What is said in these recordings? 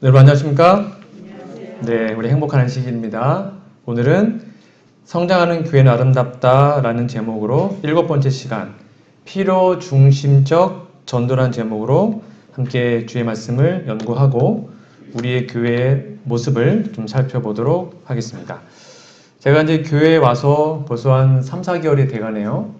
여러분 안녕하십니까? 네, 우리 행복한 안식일입니다. 오늘은 성장하는 교회는 아름답다라는 제목으로 7번째 시간 필요 중심적 전도라는 제목으로 함께 주의 말씀을 연구하고 우리의 교회의 모습을 좀 살펴보도록 하겠습니다. 제가 이제 교회에 와서 벌써 한 3, 4개월이 돼가네요.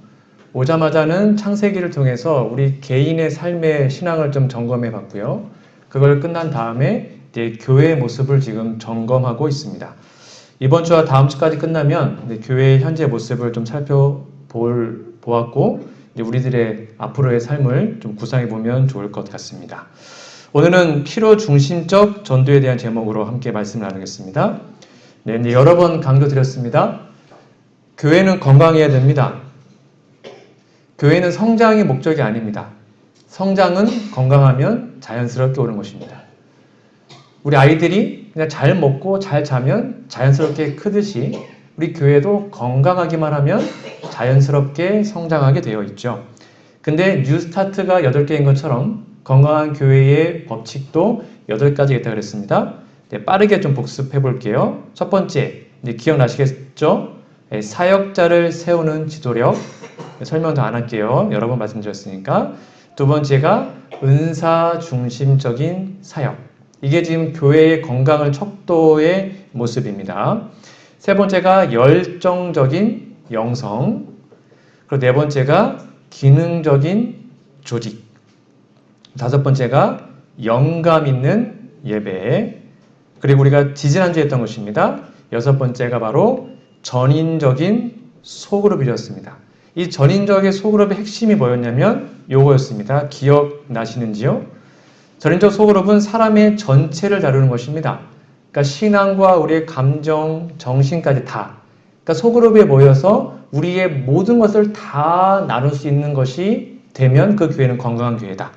오자마자는 창세기를 통해서 우리 개인의 삶의 신앙을 좀 점검해 봤고요. 그걸 끝난 다음에 이제 교회의 모습을 지금 점검하고 있습니다. 이번 주와 다음 주까지 끝나면 이제 교회의 현재 모습을 좀 살펴보았고 이제 우리들의 앞으로의 삶을 좀 구상해 보면 좋을 것 같습니다. 오늘은 필요 중심적 전도에 대한 제목으로 함께 말씀을 나누겠습니다. 네, 이제 여러 번 강조드렸습니다. 교회는 건강해야 됩니다. 교회는 성장이 목적이 아닙니다. 성장은 건강하면 자연스럽게 오는 것입니다. 우리 아이들이 그냥 잘 먹고 잘 자면 자연스럽게 크듯이 우리 교회도 건강하기만 하면 자연스럽게 성장하게 되어 있죠. 근데 뉴스타트가 8개인 것처럼 건강한 교회의 법칙도 8가지 있다고 그랬습니다. 네, 빠르게 좀 복습해 볼게요. 첫 번째, 이제 기억나시겠죠? 네, 사역자를 세우는 지도력. 설명 더 안 할게요. 여러 번 말씀드렸으니까. 두 번째가 은사 중심적인 사역. 이게 지금 교회의 건강을 척도의 모습입니다. 세 번째가 열정적인 영성. 그리고 네 번째가 기능적인 조직. 다섯 번째가 영감 있는 예배. 그리고 우리가 지지난주에 했던 것입니다. 여섯 번째가 바로 전인적인 소그룹이었습니다. 이 전인적인 소그룹의 핵심이 뭐였냐면 요거였습니다. 기억나시는지요? 전인적 소그룹은 사람의 전체를 다루는 것입니다. 그러니까 신앙과 우리의 감정, 정신까지 다. 그러니까 소그룹에 모여서 우리의 모든 것을 다 나눌 수 있는 것이 되면 그 교회는 건강한 교회다.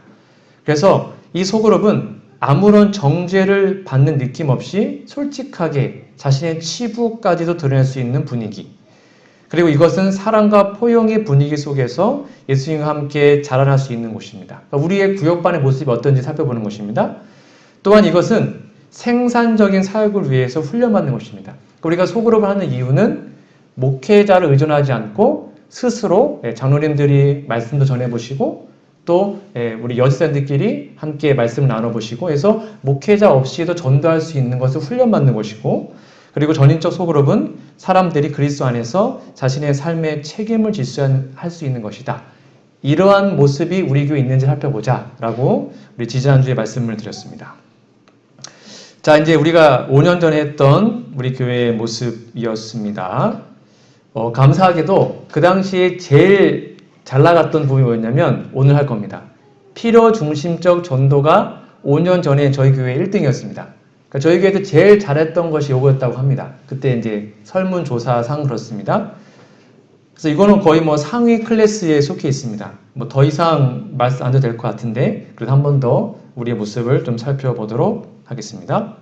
그래서 이 소그룹은 아무런 정죄를 받는 느낌 없이 솔직하게 자신의 치부까지도 드러낼 수 있는 분위기. 그리고 이것은 사랑과 포용의 분위기 속에서 예수님과 함께 자라날 수 있는 곳입니다. 그러니까 우리의 구역반의 모습이 어떤지 살펴보는 것입니다. 또한 이것은 생산적인 사역을 위해서 훈련받는 것입니다. 우리가 소그룹을 하는 이유는 목회자를 의존하지 않고 스스로 장로님들이 말씀도 전해보시고 또 우리 여지사님들끼리 함께 말씀을 나눠보시고 해서 목회자 없이도 전도할 수 있는 것을 훈련받는 것이고 그리고 전인적 소그룹은 사람들이 그리스도 안에서 자신의 삶에 책임을 질수할 수 있는 것이다. 이러한 모습이 우리 교회에 있는지 살펴보자 라고 우리 지지난주에 말씀을 드렸습니다. 자, 이제 우리가 5년 전에 했던 우리 교회의 모습이었습니다. 감사하게도 그 당시에 제일 잘 나갔던 부분이 뭐였냐면 오늘 할 겁니다. 필요 중심적 전도가 5년 전에 저희 교회 1등이었습니다. 그러니까 저희 교회에서 제일 잘했던 것이 이거였다고 합니다. 그때 이제 설문조사상 그렇습니다. 그래서 이거는 거의 뭐 상위 클래스에 속해 있습니다. 뭐 더 이상 말씀 안 해도 될 것 같은데 그래도 한 번 더 우리의 모습을 좀 살펴보도록 하겠습니다.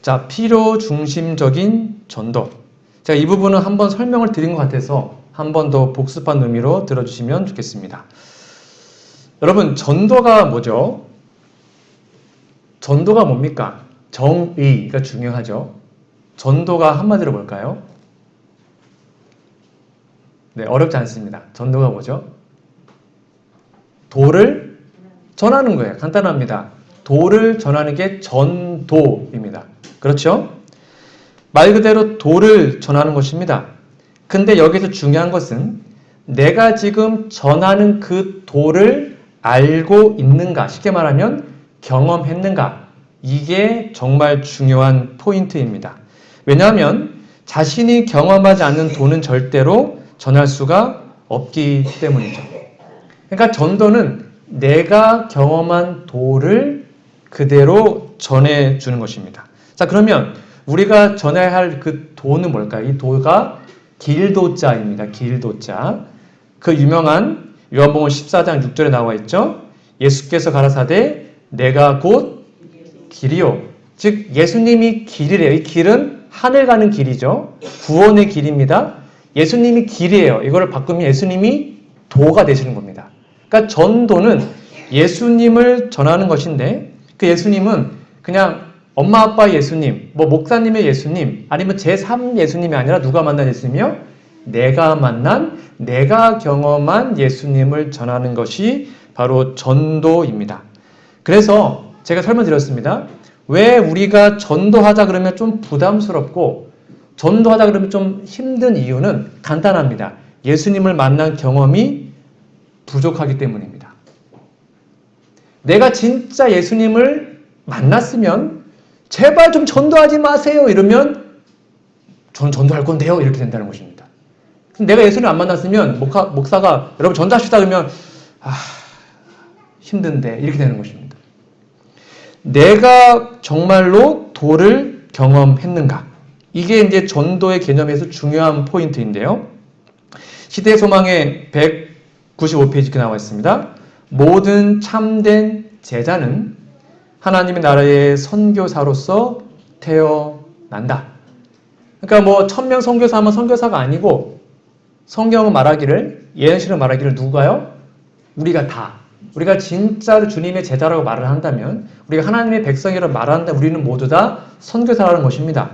자, 필요 중심적인 전도. 제가 이 부분은 한번 설명을 드린 것 같아서 한 번 더 복습한 의미로 들어주시면 좋겠습니다. 여러분, 전도가 뭐죠? 전도가 뭡니까? 정의가 중요하죠. 전도가 한마디로 뭘까요? 네, 어렵지 않습니다. 전도가 뭐죠? 도를 전하는 거예요. 간단합니다. 도를 전하는 게 전도입니다. 그렇죠? 말 그대로 도를 전하는 것입니다. 근데 여기서 중요한 것은 내가 지금 전하는 그 도를 알고 있는가? 쉽게 말하면 경험했는가? 이게 정말 중요한 포인트입니다. 왜냐하면 자신이 경험하지 않는 도는 절대로 전할 수가 없기 때문이죠. 그러니까 전도는 내가 경험한 도를 그대로 전해주는 것입니다. 자, 그러면 우리가 전해야 할 그 도는 뭘까요? 이 도가 길도자입니다. 길도자. 그 유명한 요한복음 14장 6절에 나와 있죠. 예수께서 가라사대 내가 곧 길이요. 즉 예수님이 길이래요. 이 길은 하늘 가는 길이죠. 구원의 길입니다. 예수님이 길이에요. 이거를 바꾸면 예수님이 도가 되시는 겁니다. 그러니까 전도는 예수님을 전하는 것인데 그 예수님은 그냥 엄마 아빠 예수님, 뭐 목사님의 예수님, 아니면 제3 예수님이 아니라 누가 만난 예수님이요? 내가 만난, 내가 경험한 예수님을 전하는 것이 바로 전도입니다. 그래서 제가 설명드렸습니다. 왜 우리가 전도하자 그러면 좀 부담스럽고 전도하자 그러면 좀 힘든 이유는 간단합니다. 예수님을 만난 경험이 부족하기 때문입니다. 내가 진짜 예수님을 만났으면 제발 좀 전도하지 마세요 이러면 저는 전도할 건데요 이렇게 된다는 것입니다. 내가 예수님 안 만났으면 목사가 여러분 전도합시다 그러면 힘든데 이렇게 되는 것입니다. 내가 정말로 도를 경험했는가? 이게 이제 전도의 개념에서 중요한 포인트인데요. 시대소망의 195페이지 이렇게 나와 있습니다. 모든 참된 제자는 하나님의 나라의 선교사로서 태어난다. 그러니까 뭐 1000명 선교사 하면 선교사가 아니고 성경은 말하기를, 예언실은 말하기를 누가요? 우리가 진짜로 주님의 제자라고 말을 한다면, 우리가 하나님의 백성이라고 말한다면 우리는 모두 다 선교사라는 것입니다.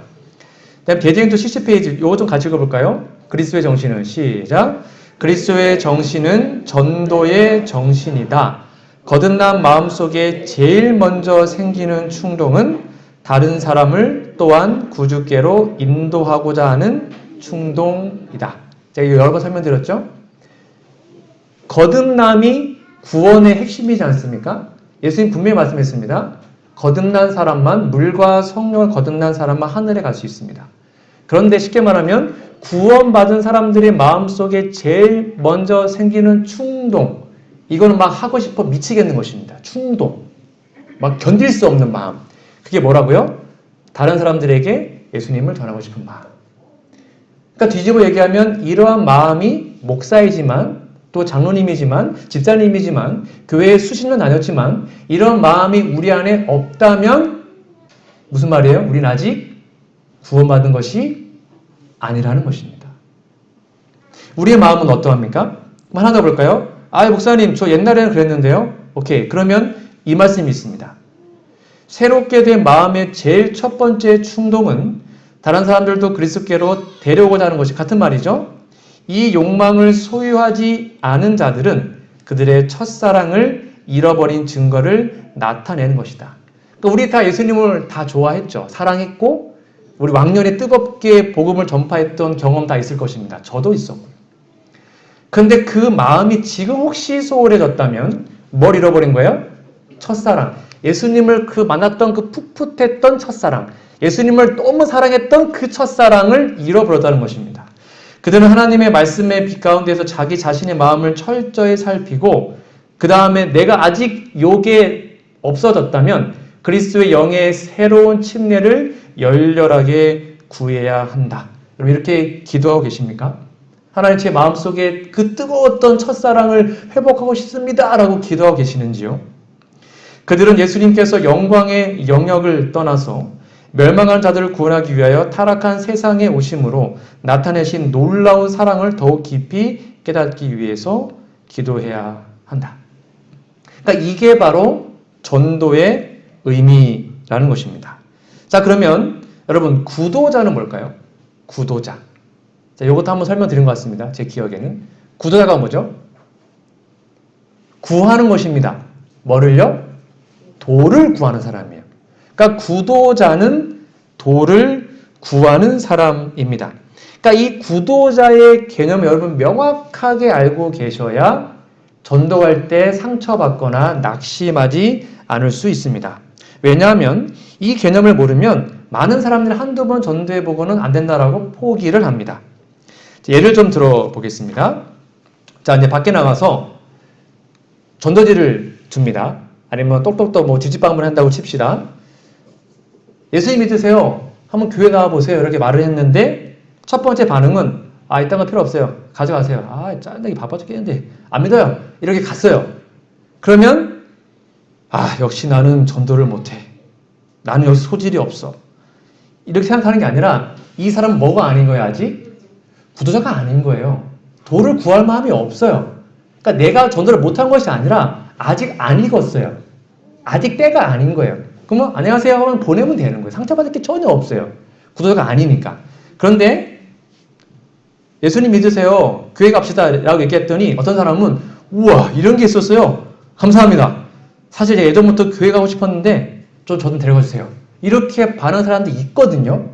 다음 계시록서 70페이지 이거 좀 같이 읽어볼까요? 그리스도의 정신은 시작. 그리스도의 정신은 전도의 정신이다. 거듭난 마음속에 제일 먼저 생기는 충동은 다른 사람을 또한 구주께로 인도하고자 하는 충동이다. 제가 여러 번 설명드렸죠? 거듭남이 구원의 핵심이지 않습니까? 예수님 분명히 말씀했습니다. 거듭난 사람만, 물과 성령을 거듭난 사람만 하늘에 갈 수 있습니다. 그런데 쉽게 말하면 구원받은 사람들의 마음속에 제일 먼저 생기는 충동, 이거는 막 하고 싶어 미치겠는 것입니다. 충동, 막 견딜 수 없는 마음. 그게 뭐라고요? 다른 사람들에게 예수님을 전하고 싶은 마음. 그러니까 뒤집어 얘기하면 이러한 마음이 목사이지만 또 장로님이지만 집사님이지만 교회에 수십 년 다녔지만 이런 마음이 우리 안에 없다면 무슨 말이에요? 우린 아직 구원받은 것이 아니라는 것입니다. 우리의 마음은 어떠합니까? 하나 더 볼까요? 목사님 저 옛날에는 그랬는데요. 오케이, 그러면 이 말씀이 있습니다. 새롭게 된 마음의 제일 첫 번째 충동은 다른 사람들도 그리스도께로 데려오고자 하는 것이 같은 말이죠. 이 욕망을 소유하지 않은 자들은 그들의 첫사랑을 잃어버린 증거를 나타내는 것이다. 그러니까 우리 다 예수님을 다 좋아했죠. 사랑했고 우리 왕년에 뜨겁게 복음을 전파했던 경험 다 있을 것입니다. 저도 있었고요. 그런데 그 마음이 지금 혹시 소홀해졌다면 뭘 잃어버린 거예요? 첫사랑. 예수님을 만났던 그 풋풋했던 첫사랑. 예수님을 너무 사랑했던 그 첫사랑을 잃어버렸다는 것입니다. 그들은 하나님의 말씀의 빛 가운데서 자기 자신의 마음을 철저히 살피고 그 다음에 내가 아직 요게 없어졌다면 그리스도의 영의 새로운 침례를 열렬하게 구해야 한다. 여러분 이렇게 기도하고 계십니까? 하나님 제 마음속에 그 뜨거웠던 첫사랑을 회복하고 싶습니다 라고 기도하고 계시는지요? 그들은 예수님께서 영광의 영역을 떠나서 멸망한 자들을 구원하기 위하여 타락한 세상에 오심으로 나타내신 놀라운 사랑을 더욱 깊이 깨닫기 위해서 기도해야 한다. 그러니까 이게 바로 전도의 의미라는 것입니다. 자, 그러면 여러분 구도자는 뭘까요? 구도자. 자, 이것도 한번 설명드린 것 같습니다. 제 기억에는. 구도자가 뭐죠? 구하는 것입니다. 뭐를요? 도를 구하는 사람이에요. 그러니까 구도자는 도를 구하는 사람입니다. 그러니까 이 구도자의 개념을 여러분 명확하게 알고 계셔야 전도할 때 상처받거나 낙심하지 않을 수 있습니다. 왜냐하면 이 개념을 모르면 많은 사람들이 한두 번 전도해보고는 안 된다라고 포기를 합니다. 예를 좀 들어보겠습니다. 자, 이제 밖에 나가서 전도지를 줍니다. 아니면 똑똑똑 뭐 지지방문 한다고 칩시다. 예수님 믿으세요. 한번 교회 나와보세요. 이렇게 말을 했는데 첫 번째 반응은 이딴 거 필요 없어요. 가져가세요. 짠데기 바빠 죽겠는데 안 믿어요. 이렇게 갔어요. 그러면 역시 나는 전도를 못해. 나는 여기 소질이 없어. 이렇게 생각하는 게 아니라 이 사람은 뭐가 아닌 거예요 아직? 구도자가 아닌 거예요. 도를 구할 마음이 없어요. 그러니까 내가 전도를 못한 것이 아니라 아직 안 익었어요. 아직 때가 아닌 거예요. 그러면 안녕하세요 하면 보내면 되는 거예요. 상처받을 게 전혀 없어요. 구도자가 아니니까. 그런데 예수님 믿으세요. 교회 갑시다 라고 얘기했더니 어떤 사람은 우와 이런 게 있었어요. 감사합니다. 사실 제가 예전부터 교회 가고 싶었는데 저좀 데려가 주세요. 이렇게 반응하는 사람들이 있거든요.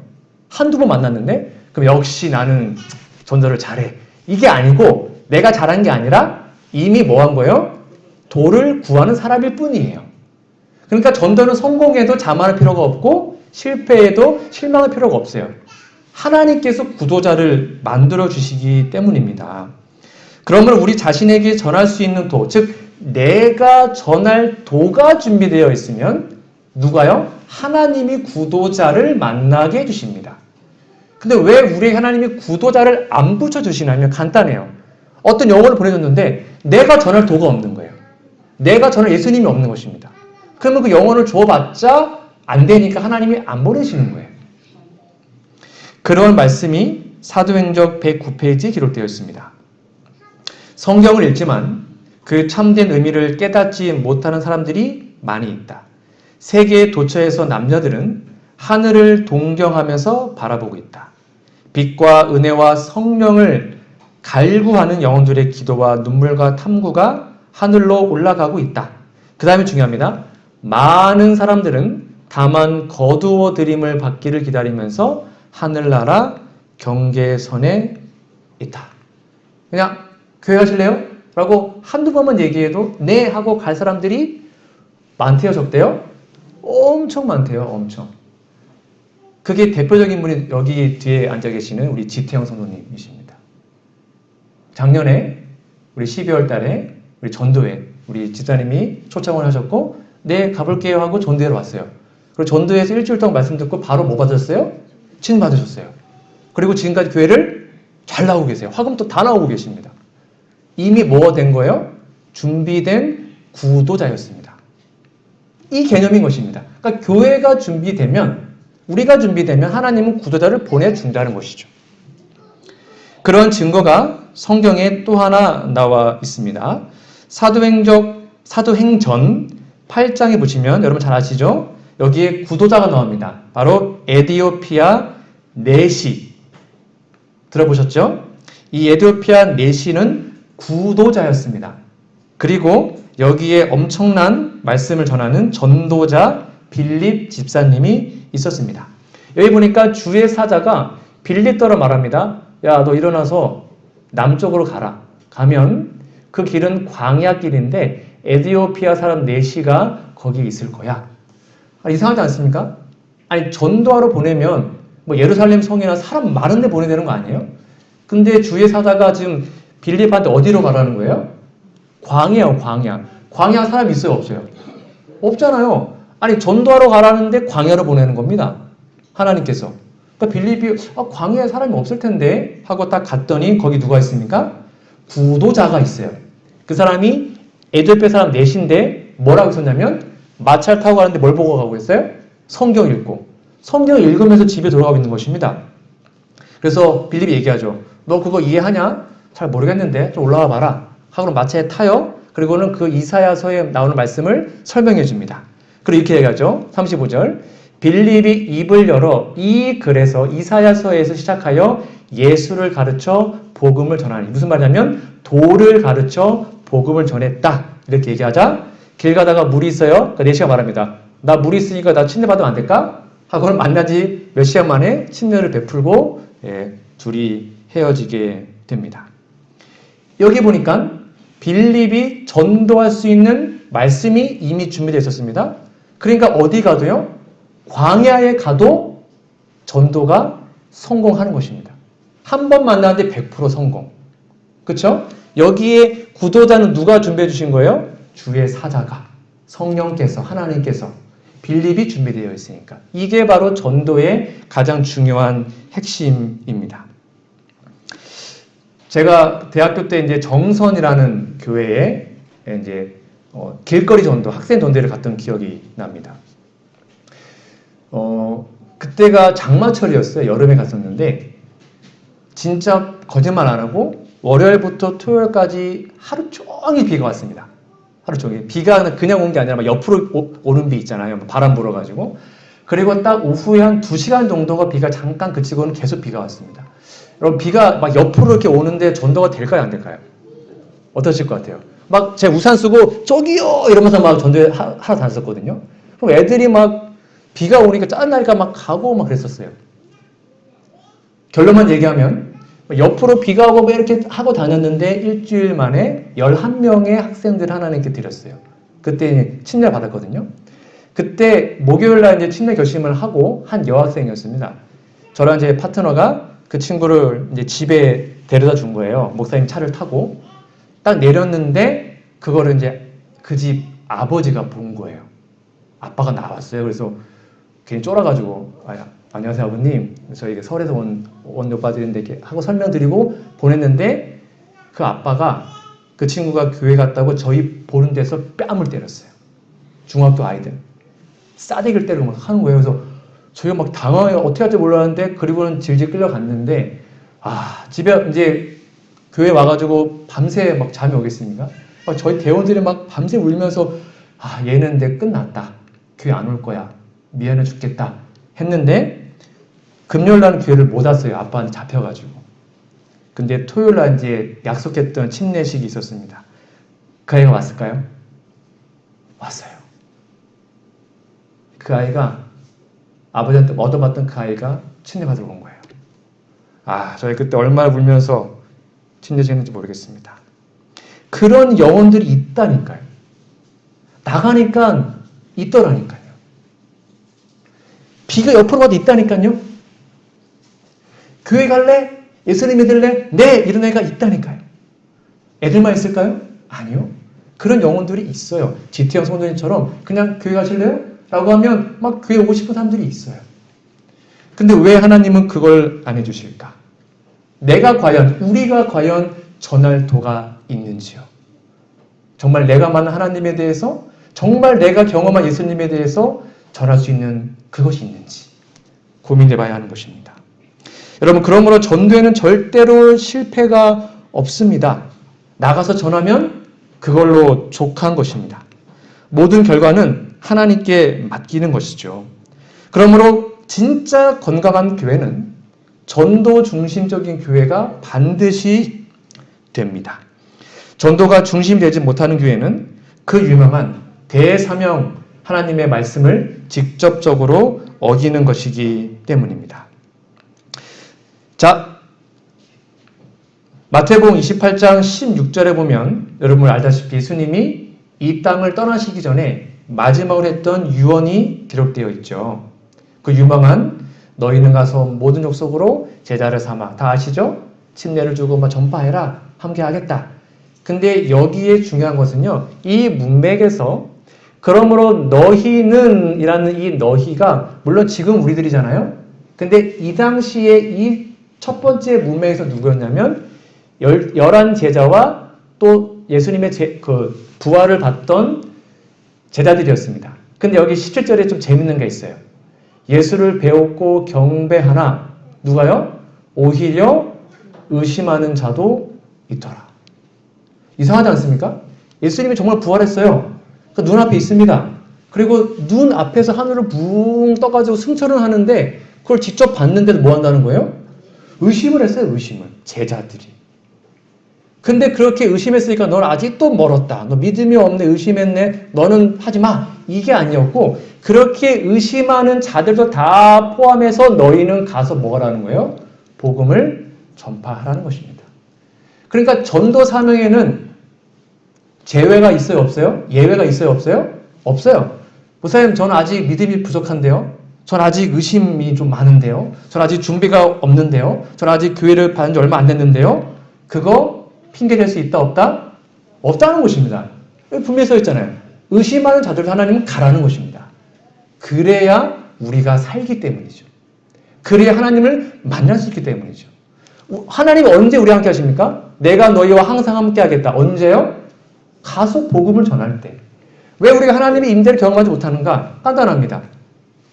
한두 번 만났는데 그럼 역시 나는 전도를 잘해. 이게 아니고 내가 잘한 게 아니라 이미 뭐 한 거예요? 도를 구하는 사람일 뿐이에요. 그러니까 전도는 성공해도 자만할 필요가 없고 실패해도 실망할 필요가 없어요. 하나님께서 구도자를 만들어 주시기 때문입니다. 그러면 우리 자신에게 전할 수 있는 도, 즉 내가 전할 도가 준비되어 있으면 누가요? 하나님이 구도자를 만나게 해주십니다. 근데 왜 우리 하나님이 구도자를 안 붙여주시냐면 간단해요. 어떤 영혼을 보내줬는데 내가 전할 도가 없는 거예요. 내가 전할 예수님이 없는 것입니다. 그러면 그 영혼을 줘봤자 안 되니까 하나님이 안 보내시는 거예요. 그런 말씀이 사도행전 109페이지에 기록되어 있습니다. 성경을 읽지만 그 참된 의미를 깨닫지 못하는 사람들이 많이 있다. 세계의 도처에서 남녀들은 하늘을 동경하면서 바라보고 있다. 빛과 은혜와 성령을 갈구하는 영혼들의 기도와 눈물과 탐구가 하늘로 올라가고 있다. 그 다음에 중요합니다. 많은 사람들은 다만 거두어들임을 받기를 기다리면서 하늘나라 경계선에 있다. 그냥 교회 가실래요? 라고 한두 번만 얘기해도 네 하고 갈 사람들이 많대요, 적대요? 엄청 많대요, 엄청. 그게 대표적인 분이 여기 뒤에 앉아 계시는 우리 지태영 성도님이십니다. 작년에 우리 12월 달에 우리 전도회 우리 집사님이 초청을 하셨고 네 가볼게요 하고 전도회로 왔어요. 그리고 전도회에서 일주일 동안 말씀 듣고 바로 뭐 받으셨어요? 친 받으셨어요. 그리고 지금까지 교회를 잘 나오고 계세요. 화금도 다 나오고 계십니다. 이미 뭐가 된 거예요? 준비된 구도자였습니다. 이 개념인 것입니다. 그러니까 교회가 준비되면 우리가 준비되면 하나님은 구도자를 보내준다는 것이죠. 그런 증거가 성경에 또 하나 나와 있습니다. 사도행전 8장에 보시면 여러분 잘 아시죠? 여기에 구도자가 나옵니다. 바로 에디오피아 네시. 들어보셨죠? 이 에디오피아 네시는 구도자였습니다. 그리고 여기에 엄청난 말씀을 전하는 전도자 빌립 집사님이 있었습니다. 여기 보니까 주의 사자가 빌립더러 말합니다. 야, 너 일어나서 남쪽으로 가라. 가면 그 길은 광야길인데 에디오피아 사람 네시가 거기 있을 거야. 이상하지 않습니까? 아니 전도하러 보내면 뭐 예루살렘 성이나 사람 많은 데 보내야 되는 거 아니에요? 근데 주의 사자가 지금 빌립한테 어디로 가라는 거예요? 광야요, 광야. 광야 사람 있어요, 없어요? 없잖아요. 아니 전도하러 가라는데 광야로 보내는 겁니다. 하나님께서. 그러니까 빌립이 광야에 사람이 없을 텐데 하고 딱 갔더니 거기 누가 있습니까? 구도자가 있어요. 그 사람이 에디오피아 사람 넷인데 뭐라고 썼냐면 마차를 타고 가는데 뭘 보고 가고 있어요? 성경 읽고. 성경 읽으면서 집에 돌아가고 있는 것입니다. 그래서 빌립이 얘기하죠. 너 그거 이해하냐? 잘 모르겠는데 좀 올라와 봐라. 하고 마차에 타요. 그리고는 그 이사야서에 나오는 말씀을 설명해 줍니다. 그리고 이렇게 얘기하죠. 35절. 빌립이 입을 열어 이 글에서 이사야서에서 시작하여 예수를 가르쳐 복음을 전하니. 무슨 말이냐면 도를 가르쳐 복음을 전했다. 이렇게 얘기하자 길 가다가 물이 있어요. 그러니까 4시간 말합니다. 나 물이 있으니까 나 침례 받으면 안 될까? 하고는 만나지 몇 시간 만에 침례를 베풀고 둘이 헤어지게 됩니다. 여기 보니까 빌립이 전도할 수 있는 말씀이 이미 준비되어 있었습니다. 그러니까 어디 가도요? 광야에 가도 전도가 성공하는 것입니다. 한 번 만나는데 100% 성공. 그렇죠? 여기에 구도자는 누가 준비해 주신 거예요? 주의 사자가, 성령께서, 하나님께서, 빌립이 준비되어 있으니까. 이게 바로 전도의 가장 중요한 핵심입니다. 제가 대학교 때 이제 정선이라는 교회에 이제 길거리 전도, 학생 전도회를 갔던 기억이 납니다. 그때가 장마철이었어요. 여름에 갔었는데 진짜 거짓말 안 하고 월요일부터 토요일까지 하루 종일 비가 왔습니다. 하루 종일. 비가 그냥 온 게 아니라 막 옆으로 오는 비 있잖아요. 바람 불어가지고. 그리고 딱 오후에 한 2시간 정도가 비가 잠깐 그치고는 계속 비가 왔습니다. 여러분, 비가 막 옆으로 이렇게 오는데 전도가 될까요, 안 될까요? 어떠실 것 같아요? 막 제 우산 쓰고 저기요 이러면서 막 전도회 하러 다녔었거든요. 그럼 애들이 막 비가 오니까 짜증나니까 막 가고 막 그랬었어요. 결론만 얘기하면 옆으로 비가 오고 이렇게 하고 다녔는데 일주일 만에 11명의 학생들 하나님께 드렸어요. 그때 침례 받았거든요. 그때 목요일 날 이제 침례 결심을 하고 한 여학생이었습니다. 저랑 제 파트너가 그 친구를 이제 집에 데려다 준 거예요. 목사님 차를 타고 딱 내렸는데 그거를 이제 그 집 아버지가 본 거예요. 아빠가 나왔어요. 그래서 괜히 쫄아가지고 안녕하세요 아버님, 저희 서울에서 온 오빠들인데 이렇게 하고 설명드리고 보냈는데 그 아빠가 그 친구가 교회 갔다고 저희 보는 데서 뺨을 때렸어요. 중학교 아이들 싸대기를 때리고 막 하는 거예요. 그래서 저희가 막 당황해 어떻게 할지 몰랐는데 그리고는 질질 끌려갔는데 집에 이제 교회 와가지고 밤새 막 잠이 오겠습니까? 막 저희 대원들이 막 밤새 울면서 얘는 이제 끝났다. 교회 안 올 거야. 미안해 죽겠다. 했는데 금요일 날은 교회를 못 왔어요. 아빠한테 잡혀가지고. 근데 토요일 날 이제 약속했던 침례식이 있었습니다. 그 아이가 왔을까요? 왔어요. 그 아이가 아버지한테 얻어봤던 그 아이가 침례 받으러 온 거예요. 저희 그때 얼마나 울면서 침례식 했는지 모르겠습니다. 그런 영혼들이 있다니까요. 나가니까 있더라니까요. 비가 옆으로 가도 있다니까요. 교회 갈래? 예수님 믿을래? 네! 이런 애가 있다니까요. 애들만 있을까요? 아니요. 그런 영혼들이 있어요. 지태형 성도님처럼 그냥 교회 가실래요? 라고 하면 막 교회 오고 싶은 사람들이 있어요. 근데 왜 하나님은 그걸 안 해주실까? 우리가 과연 전할 도가 있는지요? 정말 내가 만난 하나님에 대해서, 정말 내가 경험한 예수님에 대해서 전할 수 있는 그것이 있는지 고민해 봐야 하는 것입니다. 여러분, 그러므로 전도에는 절대로 실패가 없습니다. 나가서 전하면 그걸로 족한 것입니다. 모든 결과는 하나님께 맡기는 것이죠. 그러므로 진짜 건강한 교회는 전도 중심적인 교회가 반드시 됩니다. 전도가 중심되지 못하는 교회는 그 유명한 대사명 하나님의 말씀을 직접적으로 어기는 것이기 때문입니다. 자, 마태복음 28장 16절에 보면 여러분 알다시피 예수님이 이 땅을 떠나시기 전에 마지막으로 했던 유언이 기록되어 있죠. 그 유명한 너희는 가서 모든 족속으로 제자를 삼아. 다 아시죠? 침례를 주고 전파해라. 함께 하겠다. 근데 여기에 중요한 것은요. 이 문맥에서 그러므로 너희는 이라는 이 너희가 물론 지금 우리들이잖아요. 근데 이 당시에 이 첫 번째 문맥에서 누구였냐면 11 제자와 또 예수님의 부활을 받던 제자들이었습니다. 근데 여기 17절에 좀 재밌는 게 있어요. 예수를 배웠고 경배하나 누가요? 오히려 의심하는 자도 있더라. 이상하지 않습니까? 예수님이 정말 부활했어요. 그 눈앞에 있습니다. 그리고 눈 앞에서 하늘을 붕 떠가지고 승천을 하는데 그걸 직접 봤는데도 뭐 한다는 거예요? 의심을 했어요. 의심을. 제자들이. 근데 그렇게 의심했으니까 넌 아직도 멀었다. 너 믿음이 없네. 의심했네. 너는 하지 마. 이게 아니었고 그렇게 의심하는 자들도 다 포함해서 너희는 가서 뭐 하라는 거예요? 복음을 전파하라는 것입니다. 그러니까 전도 사명에는 제외가 있어요? 없어요? 예외가 있어요? 없어요? 없어요. 목사님, 저는 아직 믿음이 부족한데요. 전 아직 의심이 좀 많은데요. 전 아직 준비가 없는데요. 전 아직 교회를 받은 지 얼마 안 됐는데요. 그거 핑계 댈 수 있다 없다? 없다는 것입니다. 분명히 써 있잖아요. 의심하는 자들도 하나님은 가라는 것입니다. 그래야 우리가 살기 때문이죠. 그래야 하나님을 만날 수 있기 때문이죠. 하나님이 언제 우리와 함께 하십니까? 내가 너희와 항상 함께 하겠다. 언제요? 가서 복음을 전할 때. 왜 우리가 하나님의 임재를 경험하지 못하는가? 간단합니다.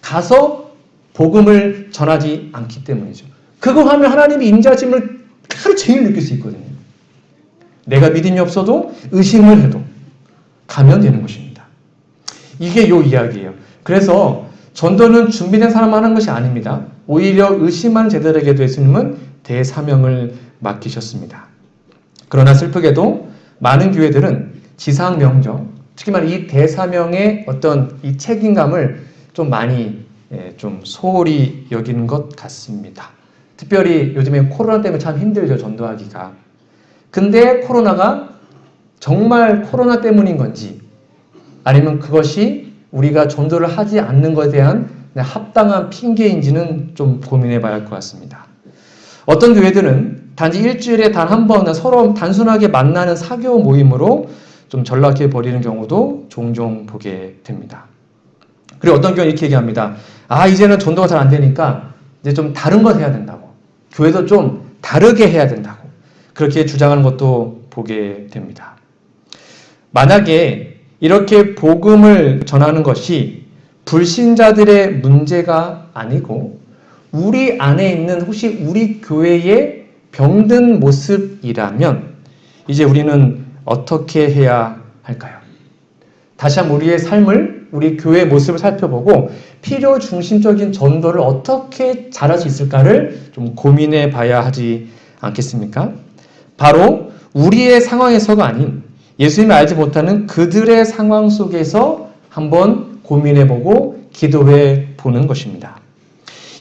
가서 복음을 전하지 않기 때문이죠. 그거 하면 하나님의 임재하심을 하루 종일 느낄 수 있거든요. 내가 믿음이 없어도 의심을 해도 가면 되는 것입니다. 이게 요 이야기예요. 그래서 전도는 준비된 사람 하는 것이 아닙니다. 오히려 의심한 제자들에게도 예수님은 대사명을 맡기셨습니다. 그러나 슬프게도 많은 교회들은 지상 명령, 특히 말해 이 대사명의 어떤 이 책임감을 좀 많이 좀 소홀히 여기는 것 같습니다. 특별히 요즘에 코로나 때문에 참 힘들죠, 전도하기가. 근데 코로나가 정말 코로나 때문인 건지 아니면 그것이 우리가 전도를 하지 않는 것에 대한 합당한 핑계인지는 좀 고민해 봐야 할 것 같습니다. 어떤 교회들은 단지 일주일에 단 한 번 서로 단순하게 만나는 사교 모임으로 좀 전락해 버리는 경우도 종종 보게 됩니다. 그리고 어떤 교회는 이렇게 얘기합니다. 이제는 전도가 잘 안 되니까 이제 좀 다른 것 해야 된다고. 교회도 좀 다르게 해야 된다고. 그렇게 주장하는 것도 보게 됩니다. 만약에 이렇게 복음을 전하는 것이 불신자들의 문제가 아니고 우리 안에 있는 혹시 우리 교회의 병든 모습이라면 이제 우리는 어떻게 해야 할까요? 다시 한번 우리의 삶을, 우리 교회의 모습을 살펴보고 필요 중심적인 전도를 어떻게 잘할 수 있을까를 좀 고민해 봐야 하지 않겠습니까? 바로 우리의 상황에서가 아닌 예수님이 알지 못하는 그들의 상황 속에서 한번 고민해 보고 기도해 보는 것입니다.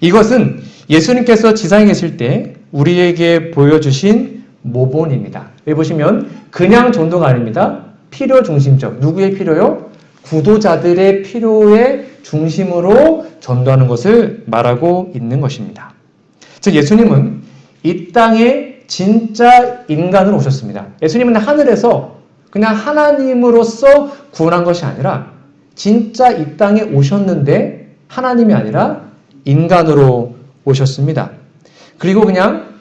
이것은 예수님께서 지상에 계실 때 우리에게 보여주신 모본입니다. 여기 보시면 그냥 전도가 아닙니다. 필요 중심적. 누구의 필요요? 구도자들의 필요의 중심으로 전도하는 것을 말하고 있는 것입니다. 즉 예수님은 이 땅에 진짜 인간으로 오셨습니다. 예수님은 하늘에서 그냥 하나님으로서 구원한 것이 아니라 진짜 이 땅에 오셨는데 하나님이 아니라 인간으로 오셨습니다. 그리고 그냥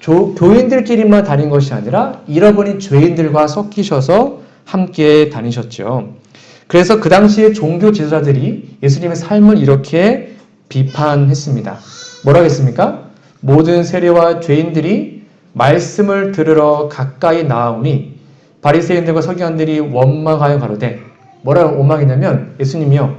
교인들끼리만 다닌 것이 아니라 잃어버린 죄인들과 섞이셔서 함께 다니셨죠. 그래서 그 당시에 종교 지도자들이 예수님의 삶을 이렇게 비판했습니다. 뭐라고 했습니까? 모든 세리와 죄인들이 말씀을 들으러 가까이 나아오니 바리새인들과 서기관들이 원망하여 가로되 뭐라고 원망했냐면 예수님이요.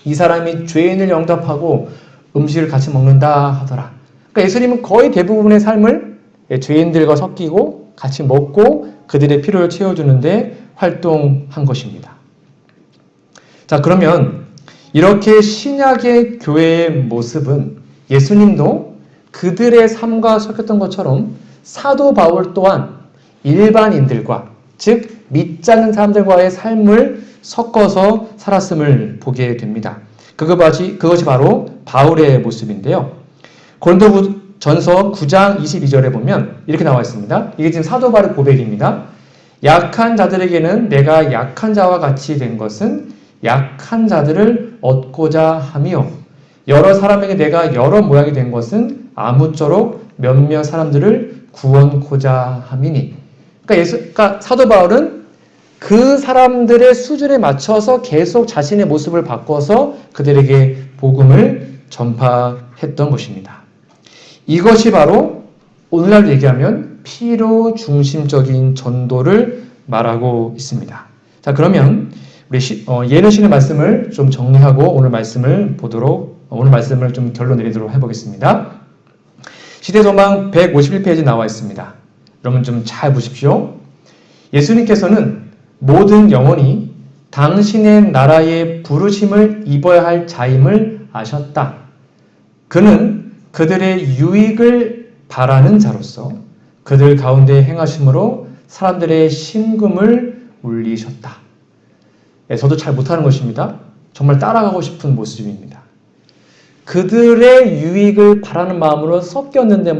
이 사람이 죄인을 영접하고 음식을 같이 먹는다 하더라. 그러니까 예수님은 거의 대부분의 삶을 죄인들과 섞이고 같이 먹고 그들의 필요를 채워주는데 활동한 것입니다. 자, 그러면 이렇게 신약의 교회의 모습은 예수님도 그들의 삶과 섞였던 것처럼 사도 바울 또한 일반인들과 즉 믿지 않는 사람들과의 삶을 섞어서 살았음을 보게 됩니다. 그것이 바로 바울의 모습인데요. 고린도전서 9장 22절에 보면 이렇게 나와 있습니다. 이게 지금 사도 바울의 고백입니다. 약한 자들에게는 내가 약한 자와 같이 된 것은 약한 자들을 얻고자 함이요. 여러 사람에게 내가 여러 모양이 된 것은 아무쪼록 몇몇 사람들을 구원코자 함이니. 그러니까 사도 바울은 그 사람들의 수준에 맞춰서 계속 자신의 모습을 바꿔서 그들에게 복음을 전파했던 것입니다. 이것이 바로 오늘날 얘기하면 필요 중심적인 전도를 말하고 있습니다. 자, 그러면 우리 예능신의 말씀을 좀 정리하고 오늘 말씀을 좀 결론 내리도록 해보겠습니다. 시대소망 151페이지 나와 있습니다. 여러분 좀 잘 보십시오. 예수님께서는 모든 영혼이 당신의 나라의 부르심을 입어야 할 자임을 아셨다. 그는 그들의 유익을 바라는 자로서 그들 가운데 행하심으로 사람들의 심금을 울리셨다. 저도 잘 못하는 것입니다. 정말 따라가고 싶은 모습입니다. 그들의 유익을 바라는 마음으로 섞였는데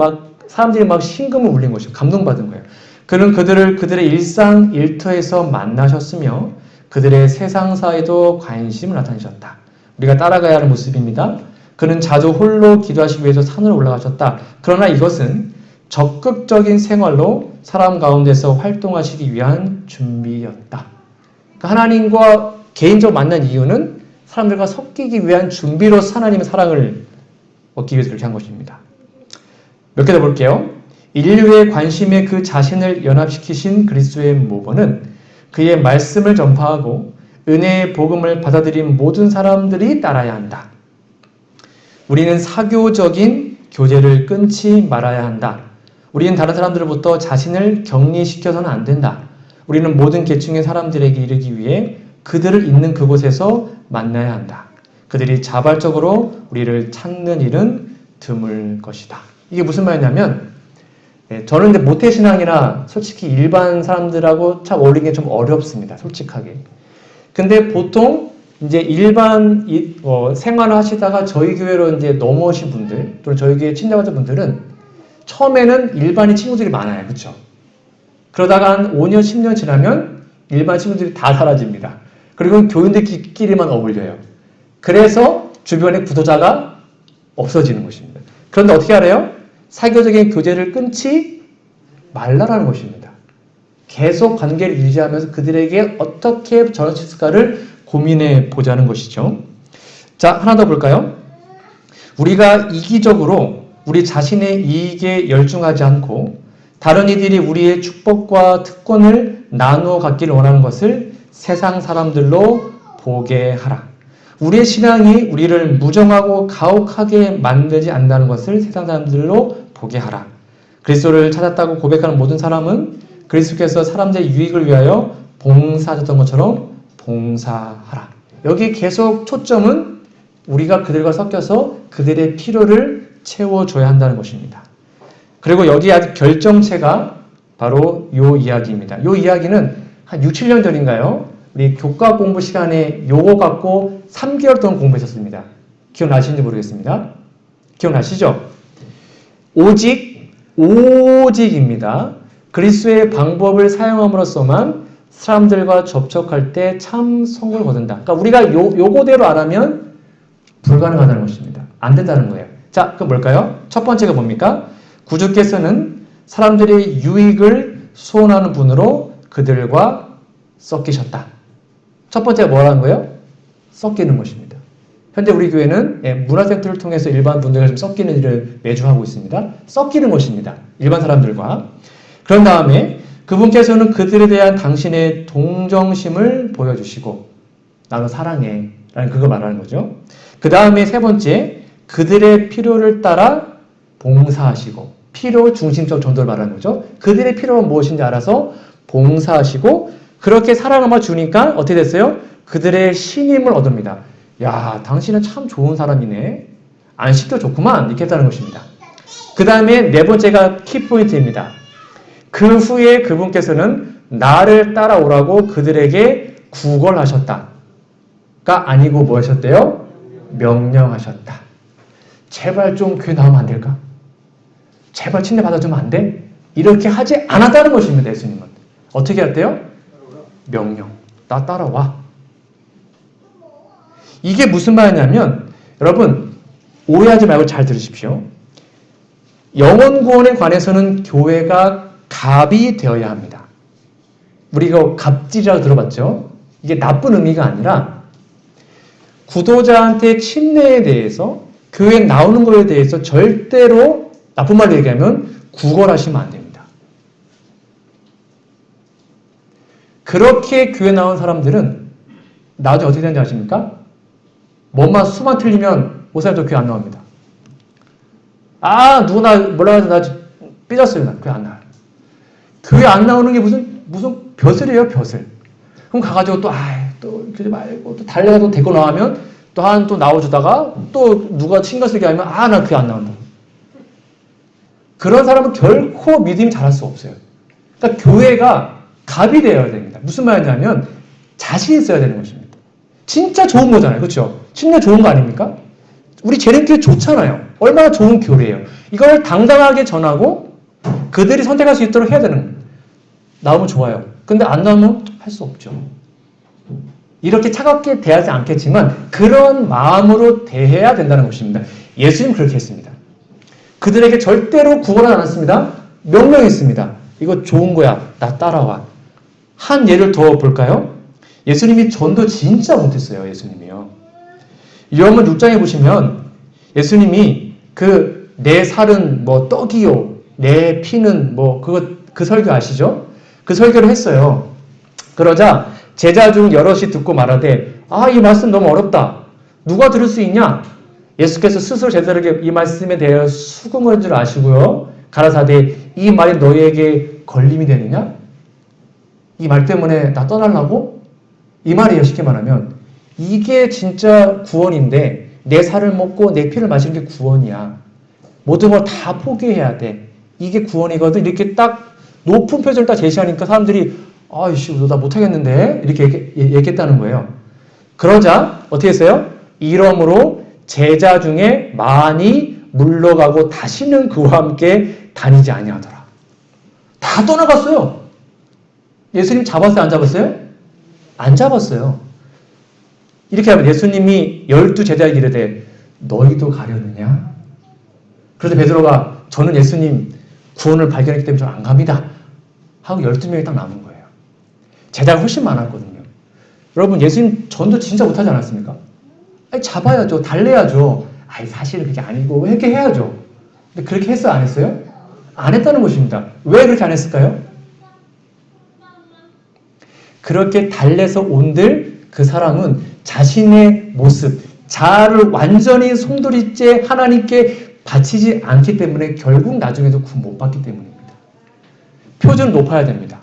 사람들이 심금을 울린 것이죠. 감동받은 거예요. 그는 그들의 일상 일터에서 만나셨으며 그들의 세상사에도 관심을 나타내셨다. 우리가 따라가야 하는 모습입니다. 그는 자주 홀로 기도하시기 위해서 산으로 올라가셨다. 그러나 이것은 적극적인 생활로 사람 가운데서 활동하시기 위한 준비였다. 하나님과 개인적으로 만난 이유는 사람들과 섞이기 위한 준비로서 하나님의 사랑을 얻기 위해서 그렇게 한 것입니다. 몇 개 더 볼게요. 인류의 관심에 그 자신을 연합시키신 그리스도의 모범은 그의 말씀을 전파하고 은혜의 복음을 받아들인 모든 사람들이 따라야 한다. 우리는 사교적인 교제를 끊지 말아야 한다. 우리는 다른 사람들로부터 자신을 격리시켜서는 안 된다. 우리는 모든 계층의 사람들에게 이르기 위해 그들을 있는 그곳에서 만나야 한다. 그들이 자발적으로 우리를 찾는 일은 드물 것이다. 이게 무슨 말이냐면 저는 이제 모태신앙이나 솔직히 일반 사람들하고 참 어울리는 게 좀 어렵습니다. 솔직하게. 근데 보통 이제 일반 생활을 하시다가 저희 교회로 이제 넘어오신 분들 또는 저희 교회 친자가족 분들은 처음에는 일반인 친구들이 많아요. 그렇죠? 그러다가 한 5년, 10년 지나면 일반 친구들이 다 사라집니다. 그리고 교인들끼리만 어울려요. 그래서 주변에 구도자가 없어지는 것입니다. 그런데 어떻게 하래요? 사교적인 교제를 끊지 말라라는 것입니다. 계속 관계를 유지하면서 그들에게 어떻게 전할 수 있을까를 고민해 보자는 것이죠. 자, 하나 더 볼까요? 우리가 이기적으로 우리 자신의 이익에 열중하지 않고 다른 이들이 우리의 축복과 특권을 나누어 갖기를 원하는 것을 세상 사람들로 보게 하라. 우리의 신앙이 우리를 무정하고 가혹하게 만들지 않는다는 것을 세상 사람들로 보게 하라. 그리스도를 찾았다고 고백하는 모든 사람은 그리스도께서 사람들의 유익을 위하여 봉사하셨던 것처럼 봉사하라. 여기 계속 초점은 우리가 그들과 섞여서 그들의 필요를 채워줘야 한다는 것입니다. 그리고 여기 아직 결정체가 바로 요 이야기입니다. 요 이야기는 한 6, 7년 전인가요? 우리 교과 공부 시간에 요거 갖고 3개월 동안 공부했었습니다. 기억나시는지 모르겠습니다. 기억나시죠? 오직입니다. 그리스도의 방법을 사용함으로써만 사람들과 접촉할 때 참 성공을 거둔다. 그러니까 우리가 요거대로 안 하면 불가능하다는 것입니다. 안 된다는 거예요. 자, 그럼 뭘까요? 첫 번째가 뭡니까? 구주께서는 사람들의 유익을 소원하는 분으로 그들과 섞이셨다. 첫 번째가 뭐라는 거예요? 섞이는 것입니다. 현재 우리 교회는 문화센터를 통해서 일반 분들과 좀 섞이는 일을 매주 하고 있습니다. 섞이는 것입니다. 일반 사람들과. 그런 다음에 그분께서는 그들에 대한 당신의 동정심을 보여주시고 나도 사랑해 라는 그거 말하는 거죠. 그 다음에 세 번째, 그들의 필요를 따라 봉사하시고 필요 중심적 전도를 말하는 거죠. 그들의 필요가 무엇인지 알아서 봉사하시고 그렇게 사랑을 주니까 어떻게 됐어요? 그들의 신임을 얻습니다. 야, 당신은 참 좋은 사람이네. 안 시켜 좋구만. 이렇게 했다는 것입니다. 그 다음에 네 번째가 키포인트입니다. 그 후에 그분께서는 나를 따라오라고 그들에게 구걸하셨다. 가 아니고 뭐 하셨대요? 명령하셨다. 제발 좀 교회 나오면 안 될까? 제발 침례 받아주면 안 돼? 이렇게 하지 않았다는 것입니다. 예수님은. 어떻게 했대요? 명령. 나 따라와. 이게 무슨 말이냐면 여러분 오해하지 말고 잘 들으십시오. 영혼 구원에 관해서는 교회가 갑이 되어야 합니다. 우리가 갑질이라고 들어봤죠? 이게 나쁜 의미가 아니라 구도자한테 침례에 대해서 교회에 나오는 것에 대해서 절대로 나쁜 말로 얘기하면 구걸하시면 안 됩니다. 그렇게 교회 나온 사람들은 나중에 어떻게 되는지 아십니까? 뭐만 수만 틀리면 목사님도 교회 안 나옵니다. 아, 누구나 뭐라 해서 나 삐졌어요. 나 교회 안 나와요. 교회 안 나오는 게 무슨 벼슬이에요, 벼슬. 그럼 가가지고 또 그러지 말고 또 달려가도 데리고 나가면 또 나와주다가 또 누가 신경 쓰게 하면 나 교회 안 나온다. 그런 사람은 결코 믿음이 자랄 수 없어요. 그러니까 교회가 갑이 되어야 됩니다. 무슨 말이냐면 자신 있어야 되는 것입니다. 진짜 좋은 거잖아요. 그렇죠? 진짜 좋은 거 아닙니까? 우리 재림교회 좋잖아요. 얼마나 좋은 교회예요. 이걸 당당하게 전하고 그들이 선택할 수 있도록 해야 되는 거예요. 나오면 좋아요. 근데 안 나오면 할 수 없죠. 이렇게 차갑게 대하지 않겠지만 그런 마음으로 대해야 된다는 것입니다. 예수님 그렇게 했습니다. 그들에게 절대로 구걸하지 않았습니다. 명령했습니다. 이거 좋은 거야. 나 따라와. 한 예를 더 볼까요? 예수님이 전도 진짜 못했어요. 예수님이요. 요한복음 6장에 보시면 예수님이 내 살은 떡이요. 내 피는 그 설교 아시죠? 그 설교를 했어요. 그러자 제자 중 여럿이 듣고 말하되 이 말씀 너무 어렵다. 누가 들을 수 있냐? 예수께서 스스로 제자들에게 이 말씀에 대하여 수긍한 줄 아시고요. 가라사대 이 말이 너희에게 걸림이 되느냐? 이 말 때문에 나 떠나려고? 이 말이에요. 쉽게 말하면 이게 진짜 구원인데 내 살을 먹고 내 피를 마시는 게 구원이야. 모든 걸 다 포기해야 돼. 이게 구원이거든. 이렇게 딱 높은 표정을 딱 제시하니까 사람들이 아이씨 너 나 못하겠는데 이렇게 얘기했다는 거예요. 그러자 어떻게 했어요? 이러므로 제자 중에 많이 물러가고 다시는 그와 함께 다니지 아니하더라. 다 떠나갔어요. 예수님 잡았어요? 안 잡았어요? 안 잡았어요. 이렇게 하면 예수님이 12제자에게 이르되 너희도 가려느냐? 그래서 베드로가 저는 예수님 구원을 발견했기 때문에 저는 안 갑니다. 하고 12명이 딱 남은 거예요. 제자가 훨씬 많았거든요. 여러분 예수님 전도 진짜 못하지 않았습니까? 잡아야죠. 달래야죠. 사실은 그게 아니고 이렇게 해야죠. 근데 그렇게 했어요? 안 했어요? 안 했다는 것입니다. 왜 그렇게 안 했을까요? 그렇게 달래서 온들 그 사람은 자신의 모습, 자아를 완전히 송두리째 하나님께 바치지 않기 때문에 결국 나중에도 구원 못 받기 때문입니다. 표준을 높아야 됩니다.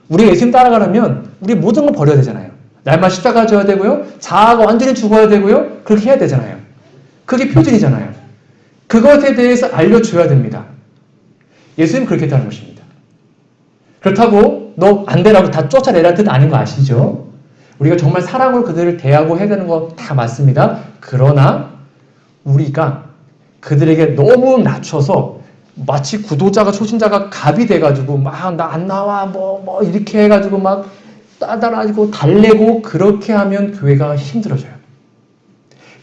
우리가 예수님 따라가려면 우리 모든 걸 버려야 되잖아요. 날마다 십자가 져야 되고요. 자아가 완전히 죽어야 되고요. 그렇게 해야 되잖아요. 그게 표준이잖아요. 그것에 대해서 알려줘야 됩니다. 예수님은 그렇게 했다는 것입니다. 그렇다고 너 안 되라고 다 쫓아내라는 뜻 아닌 거 아시죠? 우리가 정말 사랑으로 그들을 대하고 해야 되는 거 다 맞습니다. 그러나 우리가 그들에게 너무 낮춰서 마치 구도자가 초신자가 갑이 돼가지고 막 나 안 나와 뭐 이렇게 해가지고 막 따라가지고 달래고 그렇게 하면 교회가 힘들어져요.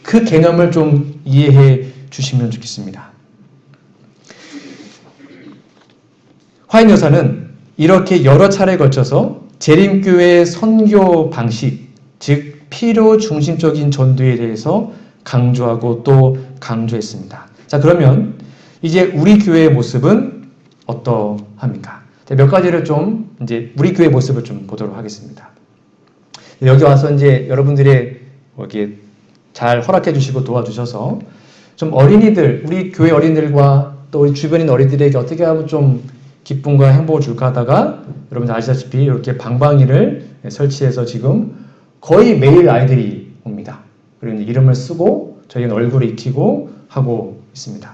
그 개념을 좀 이해해 주시면 좋겠습니다. 화인 여사는 이렇게 여러 차례에 걸쳐서 재림교회의 선교 방식, 즉 필요 중심적인 전도에 대해서 강조하고 또 강조했습니다. 자, 그러면 이제 우리 교회의 모습은 어떠합니까? 몇 가지를 좀 이제 우리 교회의 모습을 좀 보도록 하겠습니다. 여기 와서 이제 여러분들의 이렇게 잘 허락해 주시고 도와주셔서 좀 어린이들, 우리 교회 어린이들과 또 우리 주변인 어린이들에게 어떻게 하면 좀 기쁨과 행복을 줄까 하다가 여러분들 아시다시피 이렇게 방방이를 설치해서 지금 거의 매일 아이들이 옵니다. 그리고 이름을 쓰고 저희는 얼굴을 익히고 하고 있습니다.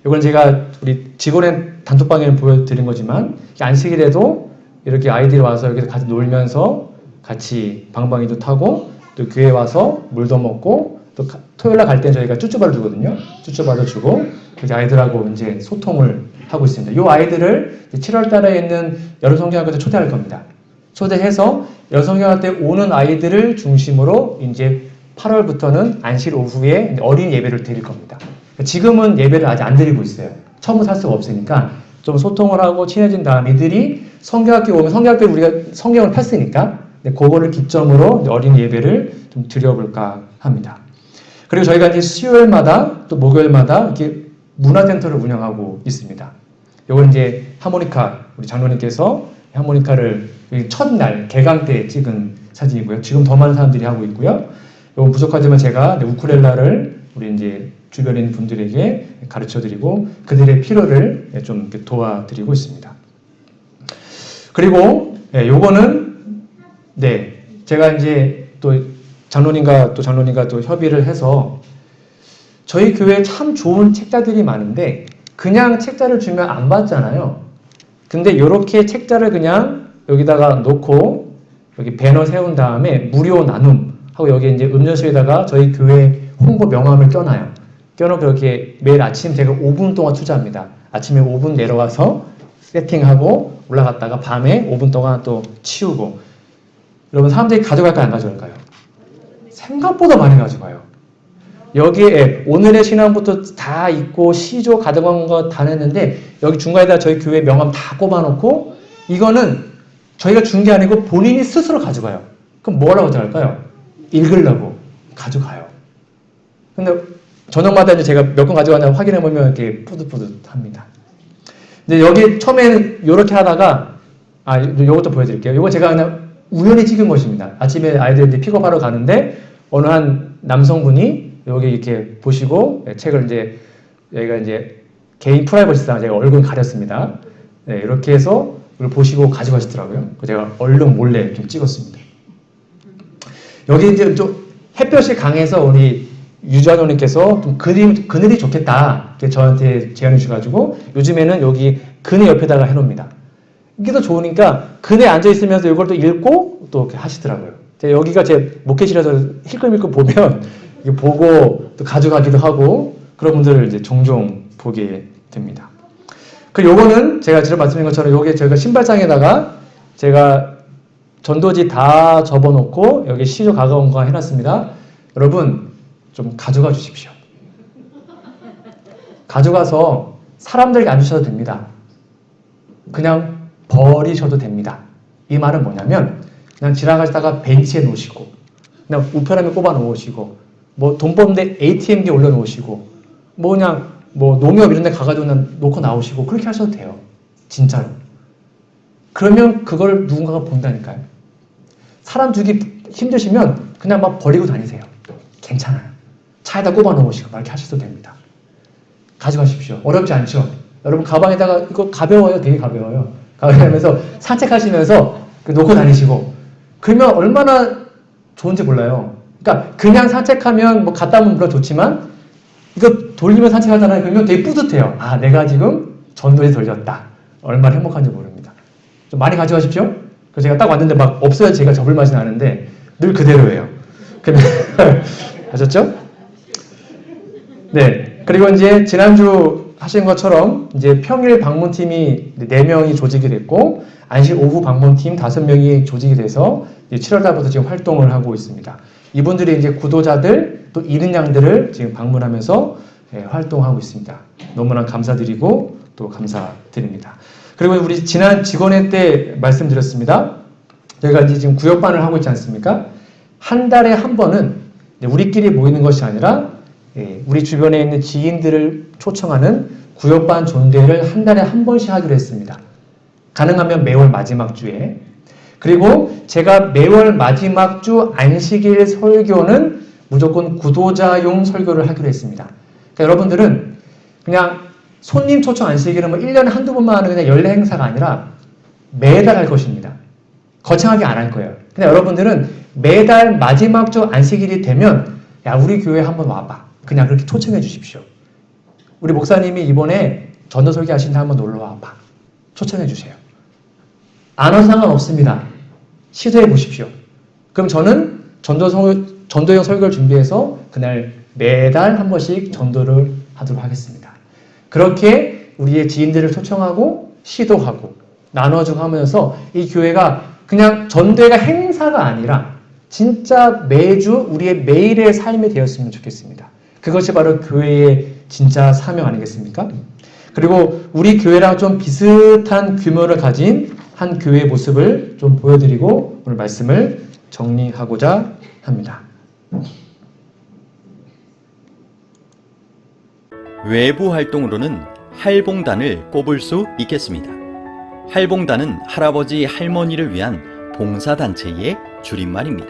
이건 제가 우리 직원의 단톡방에 보여드린 거지만 안식일에도 이렇게 아이들이 와서 여기서 같이 놀면서 같이 방방이도 타고 또 교회에 와서 물도 먹고 또 토요일날 갈 때 저희가 쭈쭈바를 주거든요. 쭈쭈바도 주고 그렇게 아이들하고 이제 소통을 하고 있습니다. 이 아이들을 7월 달에 있는 여름성경학교 때 초대할 겁니다. 초대해서 여름성경학교 때 오는 아이들을 중심으로 이제 8월부터는 안식 오후에 어린이 예배를 드릴 겁니다. 지금은 예배를 아직 안 드리고 있어요. 처음부터 할 수가 없으니까 좀 소통을 하고 친해진 다음 이들이 성경학교 오면 성경학교 우리가 성경을 폈으니까 그거를 기점으로 어린이 예배를 좀 드려볼까 합니다. 그리고 저희가 이제 수요일마다 또 목요일마다 이렇게 문화센터를 운영하고 있습니다. 이건 이제 하모니카 우리 장로님께서 하모니카를 첫날 개강 때 찍은 사진이고요. 지금 더 많은 사람들이 하고 있고요. 이건 부족하지만 제가 우쿨렐라를 우리 이제 주변인 분들에게 가르쳐드리고 그들의 필요를 좀 도와드리고 있습니다. 그리고 요거는 제가 이제 또 장로님과 또 협의를 해서 저희 교회에 참 좋은 책자들이 많은데 그냥 책자를 주면 안 받잖아요. 근데 이렇게 책자를 그냥 여기다가 놓고 여기 배너 세운 다음에 무료 나눔 하고 여기 이제 음료수에다가 저희 교회 홍보 명함을 껴놓고 그렇게 매일 아침 제가 5분 동안 투자합니다. 아침에 5분 내려와서 세팅하고 올라갔다가 밤에 5분 동안 또 치우고. 여러분 사람들이 가져갈까요? 안 가져갈까요? 생각보다 많이 가져가요. 여기에 오늘의 신앙부터 다 있고 시조 가져간 거 다 냈는데 여기 중간에다 저희 교회 명함 다 꼽아놓고 이거는 저희가 준 게 아니고 본인이 스스로 가져가요. 그럼 뭐라고 할까요? 읽으려고 가져가요. 근데 저녁마다 이제 제가 몇 권 가져가냐고 확인해보면 이렇게 뿌듯뿌듯합니다. 근데 여기 처음에는 이렇게 하다가 요것도 보여드릴게요. 요거 제가 그냥 우연히 찍은 것입니다. 아침에 아이들 이제 픽업하러 가는데 어느 한 남성분이 여기 이렇게 보시고 책을 이제 여기가 이제 개인 프라이버시상 제가 얼굴 가렸습니다. 네, 이렇게 해서 이걸 보시고 가져가시더라고요. 제가 얼른 몰래 좀 찍었습니다. 여기 이제 좀 햇볕이 강해서 우리 유주환호님께서 좀 그늘이 좋겠다 이렇게 저한테 제안해 주셔가지고 요즘에는 여기 그네 옆에다가 해놓습니다. 이게 더 좋으니까 그네 앉아 있으면서 이걸 또 읽고 또 이렇게 하시더라고요. 여기가 제 목회실에서 힐끔힐끔 보면 보고 또 가져가기도 하고 그런 분들을 이제 종종 보게 됩니다. 그리고 요거는 제가 지금 말씀드린 것처럼 요게 저희가 신발장에다가 제가 전도지 다 접어놓고 여기 시조 가까운거 해놨습니다. 여러분 좀 가져가 주십시오. 가져가서 사람들에게 안 주셔도 됩니다. 그냥 버리셔도 됩니다. 이 말은 뭐냐면 그냥 지나가시다가 벤치에 놓으시고 그냥 우편함에 꼽아 놓으시고 뭐 돈 뽑는데 ATM기에 올려 놓으시고 뭐 그냥 뭐 농협 이런 데 가가지고 그냥 놓고 나오시고 그렇게 하셔도 돼요. 진짜로. 그러면 그걸 누군가가 본다니까요. 사람 주기 힘드시면 그냥 막 버리고 다니세요. 괜찮아요. 차에다 꼽아 놓으시고 막 이렇게 하셔도 됩니다. 가져가십시오. 어렵지 않죠? 여러분 가방에다가 이거 가벼워요. 되게 가벼워요. 가방에서 산책하시면서 놓고 다니시고 그러면 얼마나 좋은지 몰라요. 그러니까 그냥 산책하면 뭐 갔다 오면 물론 좋지만 이거 돌리면 산책하잖아요. 그러면 되게 뿌듯해요. 아, 내가 지금 전도에 돌렸다. 얼마나 행복한지 모릅니다. 좀 많이 가져가십시오. 그래서 제가 딱 왔는데 막 없어야 제가 접을 맛이 나는데 늘 그대로예요. 아셨죠? 네. 그리고 이제 지난주 하신 것처럼 이제 평일 방문팀이 4명이 조직이 됐고 안식 오후 방문팀 5명이 조직이 돼서 7월 달부터 지금 활동을 하고 있습니다. 이분들이 이제 구도자들 또 잃은 양들을 지금 방문하면서 활동하고 있습니다. 너무나 감사드리고 또 감사드립니다. 그리고 우리 지난 직원회 때 말씀드렸습니다. 저희가 이제 지금 구역반을 하고 있지 않습니까? 한 달에 한 번은 우리끼리 모이는 것이 아니라 우리 주변에 있는 지인들을 초청하는 구역반 존대를 한 달에 한 번씩 하기로 했습니다. 가능하면 매월 마지막 주에. 그리고 제가 매월 마지막 주 안식일 설교는 무조건 구도자용 설교를 하기로 했습니다. 그러니까 여러분들은 그냥 손님 초청 안식일은 뭐 1년에 한두 번만 하는 그냥 연례 행사가 아니라 매달 할 것입니다. 거창하게 안 할 거예요. 근데 여러분들은 매달 마지막 주 안식일이 되면 야 우리 교회 한번 와봐. 그냥 그렇게 초청해 주십시오. 우리 목사님이 이번에 전도 설교 하신다 한번 놀러 와봐. 초청해 주세요. 안 와도 상관없습니다. 시도해 보십시오. 그럼 저는 전도형 설교를 준비해서 그날 매달 한 번씩 전도를 하도록 하겠습니다. 그렇게 우리의 지인들을 초청하고 시도하고 나눠주고 하면서 이 교회가 그냥 전도회가 행사가 아니라 진짜 매주 우리의 매일의 삶이 되었으면 좋겠습니다. 그것이 바로 교회의 진짜 사명 아니겠습니까? 그리고 우리 교회랑 좀 비슷한 규모를 가진 한 교회의 모습을 좀 보여드리고 오늘 말씀을 정리하고자 합니다. 외부 활동으로는 할봉단을 꼽을 수 있겠습니다. 할봉단은 할아버지 할머니를 위한 봉사단체의 줄임말입니다.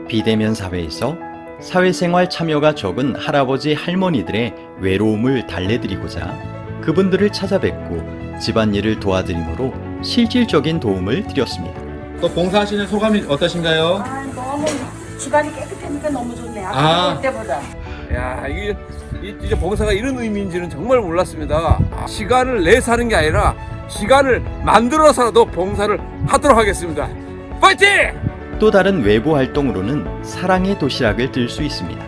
비대면 사회에서 사회생활 참여가 적은 할아버지 할머니들의 외로움을 달래드리고자 그분들을 찾아뵙고 집안일을 도와드림으로 실질적인 도움을 드렸습니다. 또 봉사하시는 소감이 어떠신가요? 너무 집안이 깨끗하니까 너무 좋네요. 아. 볼 때보다. 야, 이게 이제 봉사가 이런 의미인지는 정말 몰랐습니다. 시간을 내서 하는 게 아니라 시간을 만들어서라도 봉사를 하도록 하겠습니다. 파이팅! 또 다른 외부 활동으로는 사랑의 도시락을 들 수 있습니다.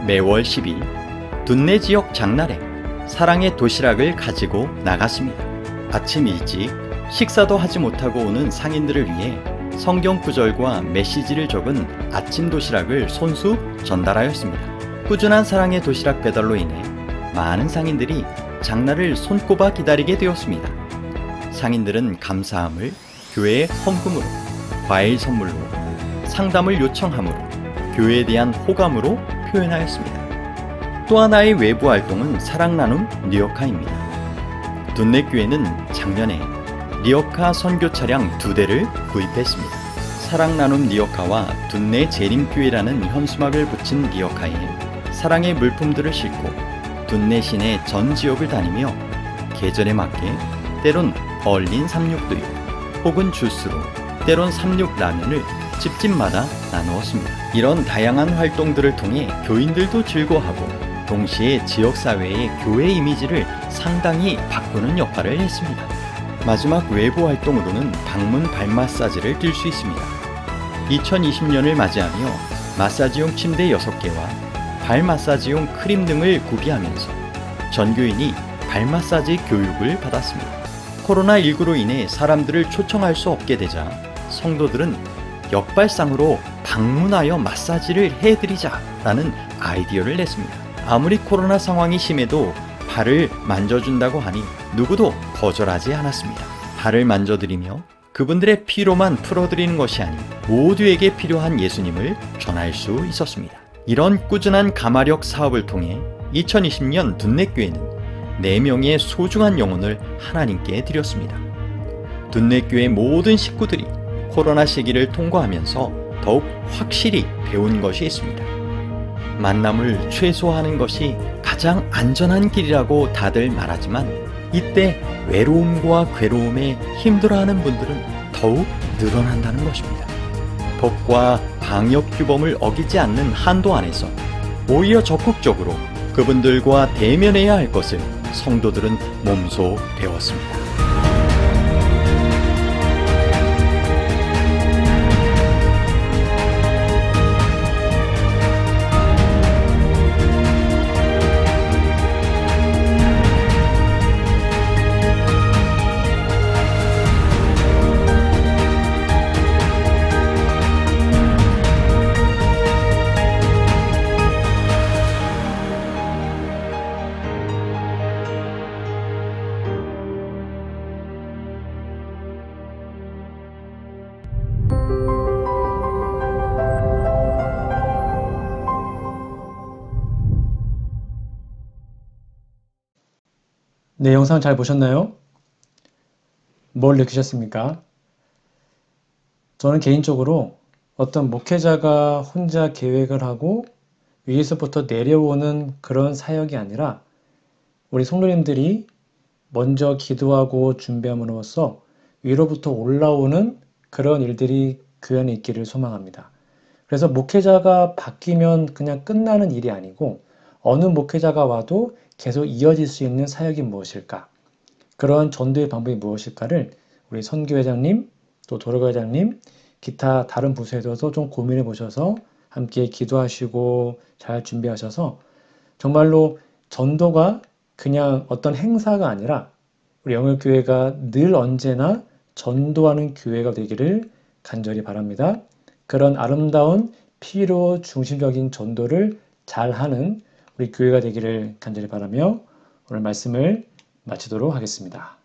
매월 10일 둔내 지역 장날에 사랑의 도시락을 가지고 나갔습니다. 아침 일찍 식사도 하지 못하고 오는 상인들을 위해 성경 구절과 메시지를 적은 아침 도시락을 손수 전달하였습니다. 꾸준한 사랑의 도시락 배달로 인해 많은 상인들이 장날을 손꼽아 기다리게 되었습니다. 상인들은 감사함을 교회의 헌금으로, 과일 선물로, 상담을 요청함으로, 교회에 대한 호감으로 표현하였습니다. 또 하나의 외부 활동은 사랑 나눔 뉴욕카입니다. 둔내교회는 작년에 리어카 선교 차량 2대를 구입했습니다. 사랑 나눔 리어카와 둔내 재림교회라는 현수막을 붙인 리어카에 사랑의 물품들을 싣고 둔내 시내 전 지역을 다니며 계절에 맞게 때론 얼린 삼육두유 혹은 주스로 때론 삼육라면을 집집마다 나누었습니다. 이런 다양한 활동들을 통해 교인들도 즐거워하고 동시에 지역사회의 교회 이미지를 상당히 바꾸는 역할을 했습니다. 마지막 외부 활동으로는 방문 발 마사지를 뛸 수 있습니다. 2020년을 맞이하며 마사지용 침대 6개와 발 마사지용 크림 등을 구비하면서 전교인이 발 마사지 교육을 받았습니다. 코로나19로 인해 사람들을 초청할 수 없게 되자 성도들은 역발상으로 방문하여 마사지를 해드리자라는 아이디어를 냈습니다. 아무리 코로나 상황이 심해도 발을 만져준다고 하니 누구도 거절하지 않았습니다. 발을 만져드리며 그분들의 피로만 풀어드리는 것이 아닌 모두에게 필요한 예수님을 전할 수 있었습니다. 이런 꾸준한 가마력 사업을 통해 2020년 둔내교회는 4명의 소중한 영혼을 하나님께 드렸습니다. 둔내교회 모든 식구들이 코로나 시기를 통과하면서 더욱 확실히 배운 것이 있습니다. 만남을 최소화하는 것이 가장 안전한 길이라고 다들 말하지만 이때 외로움과 괴로움에 힘들어하는 분들은 더욱 늘어난다는 것입니다. 법과 방역 규범을 어기지 않는 한도 안에서 오히려 적극적으로 그분들과 대면해야 할 것을 성도들은 몸소 배웠습니다. 네, 영상 잘 보셨나요? 뭘 느끼셨습니까? 저는 개인적으로 어떤 목회자가 혼자 계획을 하고 위에서부터 내려오는 그런 사역이 아니라 우리 성도님들이 먼저 기도하고 준비함으로써 위로부터 올라오는 그런 일들이 교회 안에 있기를 소망합니다. 그래서 목회자가 바뀌면 그냥 끝나는 일이 아니고 어느 목회자가 와도 계속 이어질 수 있는 사역이 무엇일까? 그런 전도의 방법이 무엇일까를 우리 선교회장님, 또 도로회장님, 기타 다른 부서에서도 좀 고민해 보셔서 함께 기도하시고 잘 준비하셔서 정말로 전도가 그냥 어떤 행사가 아니라 우리 영역교회가 늘 언제나 전도하는 교회가 되기를 간절히 바랍니다. 그런 아름다운 필요 중심적인 전도를 잘하는 우리 교회가 되기를 간절히 바라며 오늘 말씀을 마치도록 하겠습니다.